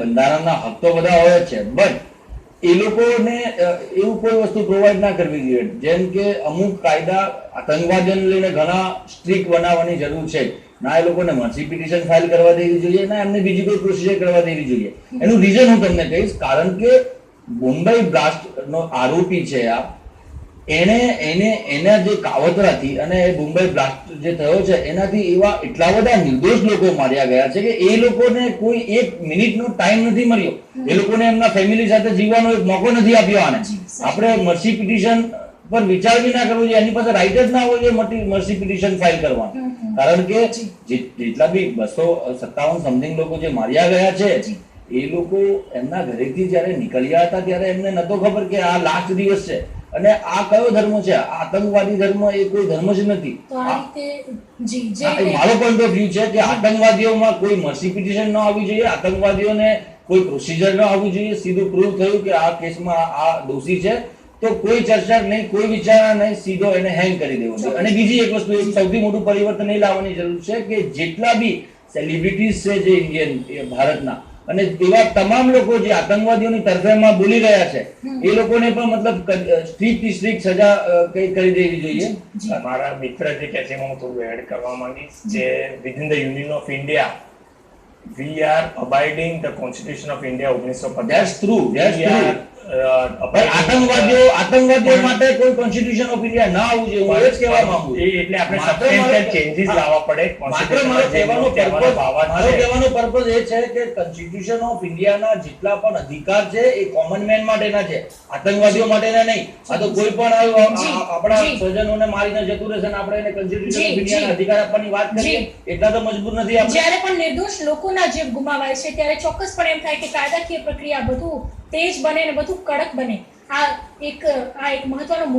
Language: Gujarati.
બંધારણના હક તો બધા હોય જ છે, બટ એ લોકોને એવું કોઈ વસ્તુ પ્રોવાઈડ ના કરવી જોઈએ. જેમ કે અમુક કાયદા આતંકવાદીઓને લઈને ઘણા સ્ટ્રિક્ટ બનાવવાની જરૂર છે. ના એ લોકોને મર્સી પિટિશન ફાઇલ કરવા દેવી જોઈએ, ના એમને બીજી કોઈ પ્રોસિજર કરવા દેવી જોઈએ. એનું રીઝન હું તમને કહીશ. કારણ કે મુંબઈ બ્લાસ્ટ નો આરોપી છે આ, એના જે કાવતરાથી અને મુંબઈ બ્લાસ્ટ જે થયો છે એનાથી એવા એટલા બધા નિર્દોષ લોકો માર્યા ગયા છે કે એ લોકોને કોઈ એક મિનિટનો ટાઈમ નથી મળ્યો. એ લોકોને એમના ફેમિલી સાથે જીવવાનો એક મોકો નથી આપ્યો. આને આપણે મર્સી પિટિશન પર વિચાર બી ના કરવો જોઈએ. એની પાસે રાઈટ જ ના હોય જોઈએ મર્સી પિટિશન ફાઇલ કરવાનું. કારણ કે જેટલા બી 257 સમથિંગ લોકો જે માર્યા ગયા છે એ લોકો એમના ઘરેથી જયારે નીકળ્યા હતા ત્યારે એમને નતો ખબર કે આ લાસ્ટ દિવસ છે. અને આ કયો ધર્મ છે? આ આતંકવાદી ધર્મ એ કોઈ ધર્મ જ નથી. મારો પોઈન્ટ ઓફ વ્યૂ છે કે આતંકવાદીઓમાં કોઈ મર્સી પિટિશન ન આવવી જોઈએ, આતંકવાદીઓને કોઈ પ્રોસિજર ન આવવી જોઈએ. સીધું પ્રૂવ થયું કે આ કેસમાં આ દોષી છે તો કોઈ ચર્ચા નહીં, કોઈ વિચારણા નહીં, સીધો એને હેંગ કરી દેવો જોઈએ. અને બીજી એક વસ્તુ, એક સૌથી મોટું પરિવર્તન એ લાવવાની જરૂર છે કે જેટલા બી સેલિબ્રિટીઝ છે જે ઇન્ડિયન ભારતના, અને એવા તમામ લોકો જે આતંકવાદીઓની તરફેણમાં બોલી રહ્યા છે એ લોકોને પણ મતલબ સ્ટ્રીક્ટ સજા કઈ કરી દેવી જોઈએ. મારા મિત્ર જે કહે છે હું થોડું એડ કરવા માંગીશ જે within the union of India we are abiding the constitution of India 1950. That's true. આતંકવાદીઓ માટે કોઈ કોન્સ્ટિટ્યુશન ઓફ ઇન્ડિયા ના આવવું જોઈએ. હું એ જ કહેવા માંગુ છું. એટલે આપણે સબસ્ટેન્શિયલ ચેન્જીસ લાવવા પડે. મારો કહેવાનો પર્પઝ એ છે કે કોન્સ્ટિટ્યુશન ઓફ ઇન્ડિયાના જેટલા પણ અધિકાર છે એ કોમન મેન માટેના છે, આતંકવાદીઓ માટેના નહીં. આ તો કોઈ પણ આપણા સ્વજનોને મારીને જતું રહેશે ને આપણે એને કોન્સ્ટિટ્યુશન ઓફ ઇન્ડિયાના અધિકાર આપવાની વાત કરીએ એટલા તો મજબૂર નથી આપણે. જ્યારે પણ નિર્દોષ લોકોના જીવ ગુમાવાય છે ત્યારે ચોક્કસપણે એમ થાય કે કાયદાકીય પ્રક્રિયા બધું તેજ બને ને બધું કડક બને. આ એક મહત્વનો